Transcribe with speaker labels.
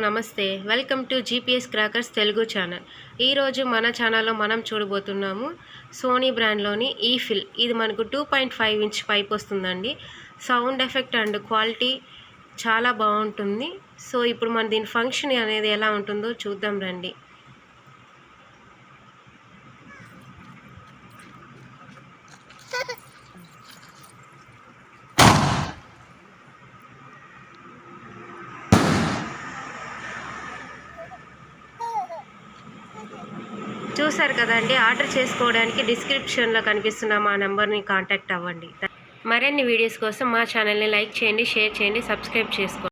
Speaker 1: నమస్తే welcome to GPS crackers Telugu channel. ఈరోజు మన ఛానల్లో మనం చూడబోతున్నాము సోనీ బ్రాండ్లోని ఈఫిల్. ఇది మనకు 2.5 ఇంచ్ పైప్ వస్తుందండి. సౌండ్ ఎఫెక్ట్ అండ్ క్వాలిటీ చాలా బాగుంటుంది. సో ఇప్పుడు మన దీని ఫంక్షన్ అనేది ఎలా ఉంటుందో చూద్దాం రండి. చూసారు కదండి, ఆర్డర్ చేసుకోవడానికి డిస్క్రిప్షన్లో కనిపిస్తున్న మా నెంబర్ని కాంటాక్ట్ అవ్వండి. మరిన్ని వీడియోస్ కోసం మా ఛానల్ని లైక్ చేయండి, షేర్ చేయండి, సబ్స్క్రైబ్ చేసుకోండి.